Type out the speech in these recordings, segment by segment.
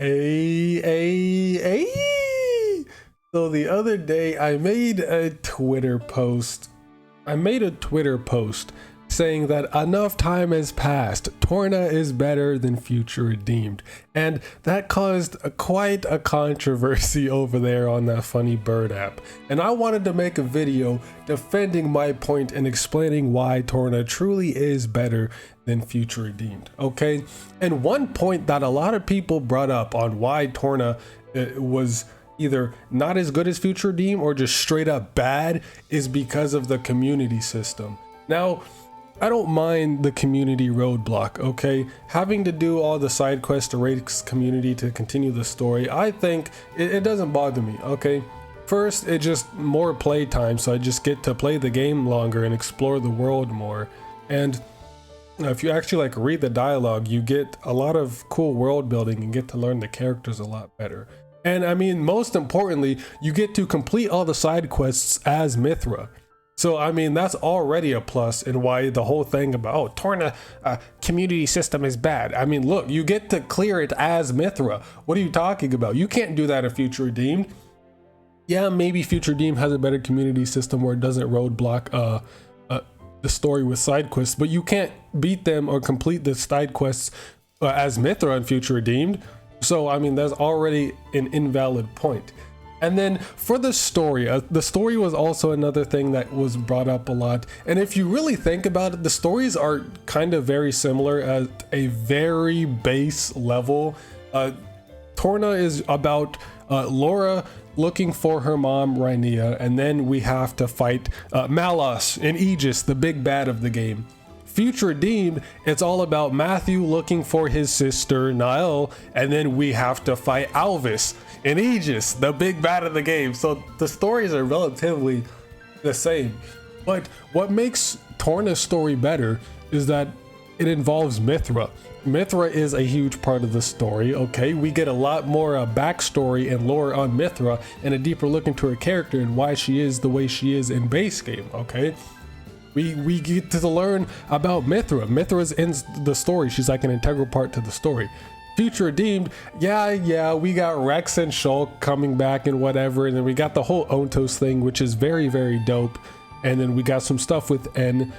Hey. So the other day I made a Twitter post. Saying that enough time has passed. Torna is better than Future Redeemed. And that caused quite a controversy over there on that Funny Bird app. And I wanted to make a video defending my point and explaining why Torna truly is better than Future Redeemed, okay? And one point that a lot of people brought up on why Torna was either not as good as Future Redeemed or just straight up bad is because of the community system. Now, I don't mind the community roadblock, okay? Having to do all the side quests to raise community to continue the story, I think it doesn't bother me, okay? First, it's just more playtime, so I just get to play the game longer and explore the world more. And if you actually like read the dialogue, you get a lot of cool world building and get to learn the characters a lot better. And I mean, most importantly, you get to complete all the side quests as Mithra. So, I mean, that's already a plus in why the whole thing about, oh, Torna community system is bad. I mean, look, you get to clear it as Mithra. What are you talking about? You can't do that in Future Redeemed. Yeah, maybe Future Redeemed has a better community system where it doesn't roadblock the story with side quests, but you can't beat them or complete the side quests as Mithra in Future Redeemed. So, I mean, that's already an invalid point. And then for the story was also another thing that was brought up a lot. And if you really think about it, the stories are kind of very similar at a very base level. Torna is about Laura looking for her mom, Rhaenyra, and then we have to fight Malos and Aegis, the big bad of the game. Future Redeemed, it's all about Matthew looking for his sister Niall, and then we have to fight Alvis and Aegis, the big bad of the game. So the stories are relatively the same. But what makes Torna's story better is that it involves Mithra. Mithra is a huge part of the story, okay? We get a lot more backstory and lore on Mithra and a deeper look into her character and why she is the way she is in base game, okay? We get to learn about Mithra. Mithra's in the story. She's like an integral part to the story. Future Redeemed, yeah, we got Rex and Shulk coming back and whatever, and then we got the whole Ontos thing, which is very, very dope. And then we got some stuff with N.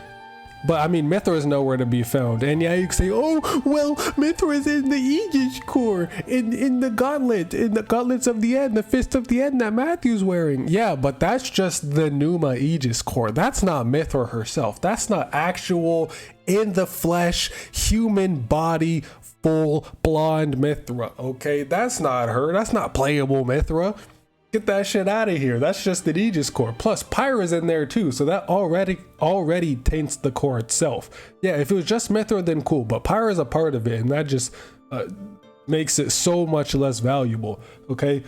But I mean, Mithra is nowhere to be found. And yeah, you can say, oh, well, Mithra is in the Aegis core, in the gauntlets of the end, the fist of the end that Matthew's wearing. Yeah, but that's just the Numa Aegis core. That's not Mithra herself. That's not actual, in the flesh, human body, full blonde Mithra, okay? That's not her. That's not playable Mithra. Get that shit out of here. That's just the Aegis core. Plus, Pyra's in there too, so that already taints the core itself. Yeah, if it was just Mithra, then cool, but Pyra's a part of it, and that just makes it so much less valuable, okay?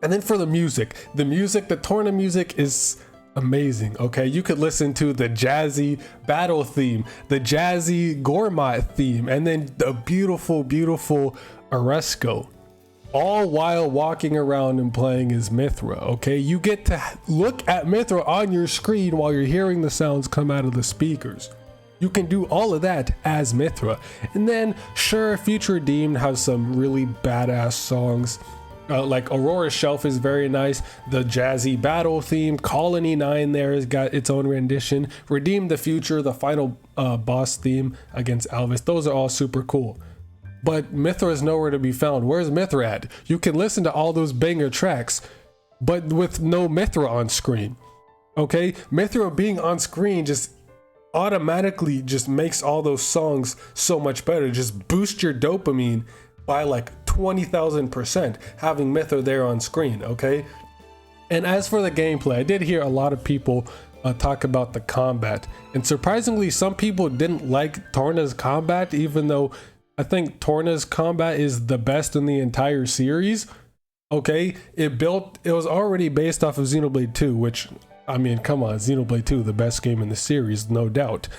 And then for the music, the Torna music is amazing, okay? You could listen to the jazzy battle theme, the jazzy Gormat theme, and then the beautiful Oresco, all while walking around and playing as Mithra, okay? You get to look at Mithra on your screen while you're hearing the sounds come out of the speakers. You can do all of that as Mithra. And then, sure, Future Redeemed has some really badass songs. Like Aurora's Shelf is very nice. The jazzy battle theme, Colony 9 there has got its own rendition. Redeem the Future, the final boss theme against Alvis. Those are all super cool. But Mithra is nowhere to be found. Where's Mithra at? You can listen to all those banger tracks, but with no Mithra on screen. Okay? Mithra being on screen just automatically just makes all those songs so much better. Just boost your dopamine by like 20,000% having Mithra there on screen, okay? And as for the gameplay, I did hear a lot of people talk about the combat. And surprisingly, some people didn't like Torna's combat, even though I think Torna's combat is the best in the entire series. Okay, it was already based off of Xenoblade 2, which, I mean, come on, Xenoblade 2, the best game in the series, no doubt.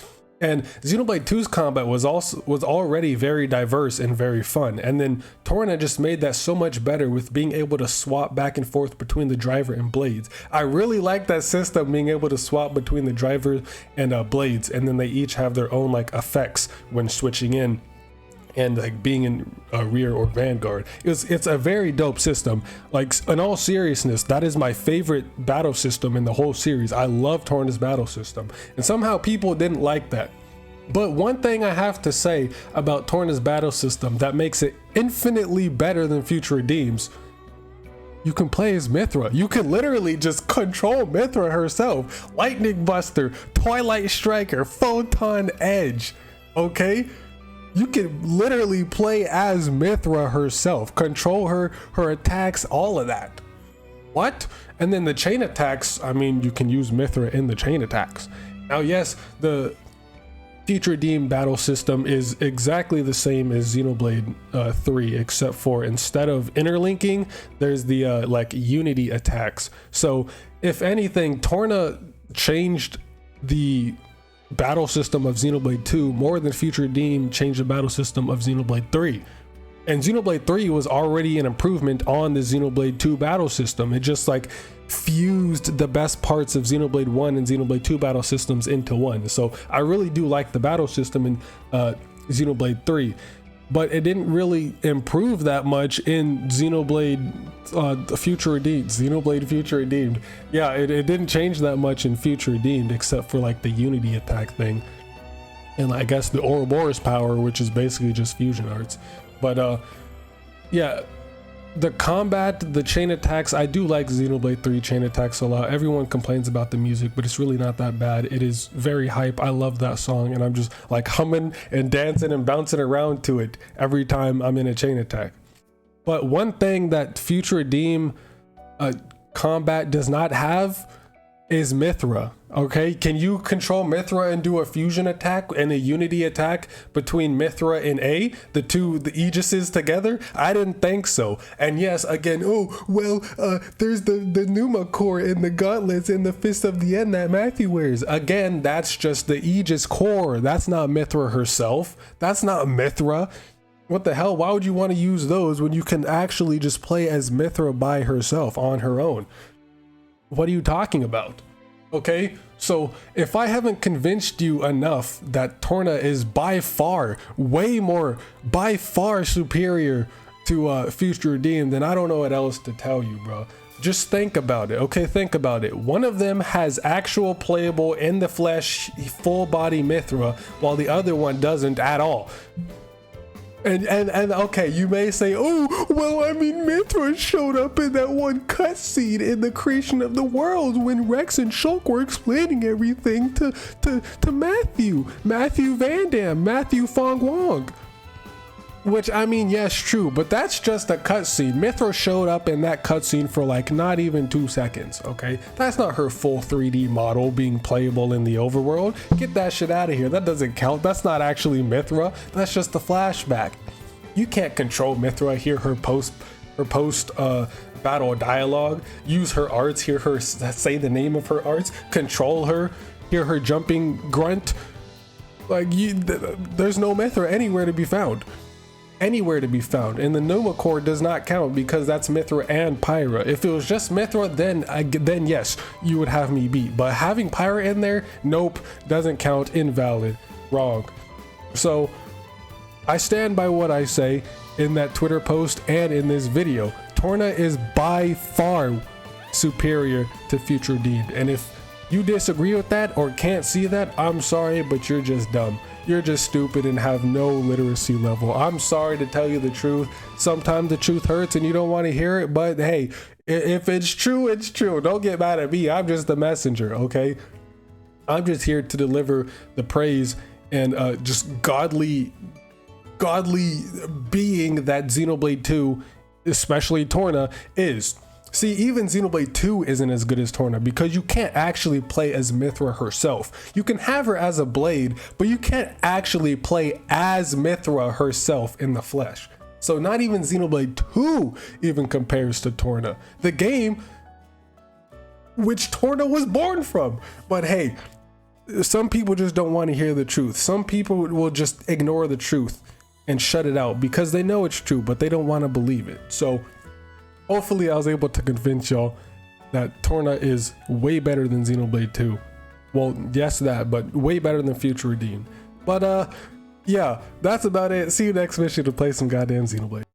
And Xenoblade 2's combat was already very diverse and very fun. And then Torna just made that so much better with being able to swap back and forth between the driver and blades. I really like that system, being able to swap between the driver and blades, and then they each have their own like effects when switching in. and like being in rear or vanguard. It's a very dope system. Like, in all seriousness, that is my favorite battle system in the whole series. I love Torna's battle system, and somehow people didn't like that. But one thing I have to say about Torna's battle system that makes it infinitely better than Future Redeems: you can play as Mythra. You can literally just control Mythra herself. Lightning Buster, Twilight Striker, Photon Edge, okay? You can literally play as Mythra herself, control her attacks, all of that. What? And then the chain attacks, I mean, you can use Mythra in the chain attacks. Now, yes, the Future Redeemed battle system is exactly the same as Xenoblade 3, except for instead of interlinking, there's the like unity attacks. So if anything, Torna changed the battle system of Xenoblade 2 more than Future Redeemed changed the battle system of Xenoblade 3. And Xenoblade 3 was already an improvement on the Xenoblade 2 battle system. It just like fused the best parts of Xenoblade 1 and Xenoblade 2 battle systems into one. So I really do like the battle system in Xenoblade 3, but it didn't really improve that much in Xenoblade Future Redeemed. Xenoblade Future Redeemed. Yeah, it didn't change that much in Future Redeemed, except for like the unity attack thing. And I guess the Ouroboros power, which is basically just fusion arts. But yeah, the combat, the chain attacks, I do like Xenoblade 3 chain attacks a lot. Everyone complains about the music, but it's really not that bad. It is very hype. I love that song, and I'm just like humming and dancing and bouncing around to it every time I'm in a chain attack. But one thing that Future Redeem combat does not have is Mythra. Okay, can you control Mythra and do a fusion attack and a unity attack between Mythra and A, the Aegises together? I didn't think so. And yes, again, there's the Numa core in the gauntlets in the Fist of the End that Matthew wears. Again, that's just the Aegis core. That's not Mythra herself. That's not Mythra. What the hell? Why would you want to use those when you can actually just play as Mythra by herself on her own? What are you talking about? Okay, so if I haven't convinced you enough that Torna is by far superior to Future Redeemed, then I don't know what else to tell you, bro. Just think about it, okay? Think about it. One of them has actual playable in the flesh full body Mythra, while the other one doesn't at all. And okay, you may say, oh, well, I mean, Mythra showed up in that one cutscene in the creation of the world when Rex and Shulk were explaining everything to Matthew Van Damme, Matthew Fong Wong. Which, I mean, yes, true, but that's just a cutscene. Mythra showed up in that cutscene for like not even 2 seconds, okay? That's not her full 3D model being playable in the overworld. Get that shit out of here. That doesn't count. That's not actually Mythra. That's just a flashback. You can't control Mythra, hear her post battle dialogue, use her arts, hear her say the name of her arts, control her, hear her jumping grunt. Like, there's no Mythra anywhere to be found. And the Numa core does not count because that's Mythra and Pyra. If it was just Mythra, then yes, you would have me beat. But having Pyra in there, nope, doesn't count, invalid, wrong. So I stand by what I say in that Twitter post and in this video. Torna is by far superior to Future Redeemed. And if you disagree with that or can't see that, I'm sorry, but you're just dumb. You're just stupid and have no literacy level. I'm sorry to tell you the truth. Sometimes the truth hurts and you don't want to hear it, but hey, if it's true, it's true. Don't get mad at me. I'm just the messenger, okay? I'm just here to deliver the praise and just godly being that Xenoblade 2, especially Torna, is. See, even Xenoblade 2 isn't as good as Torna because you can't actually play as Mythra herself. You can have her as a blade, but you can't actually play as Mythra herself in the flesh. So not even Xenoblade 2 even compares to Torna, the game which Torna was born from. But hey, some people just don't want to hear the truth. Some people will just ignore the truth and shut it out because they know it's true, but they don't want to believe it. So hopefully I was able to convince y'all that Torna is way better than Xenoblade 2. Well, yes, that, but way better than Future Redeemed. But Yeah, that's about it. See you next mission to play some goddamn Xenoblade.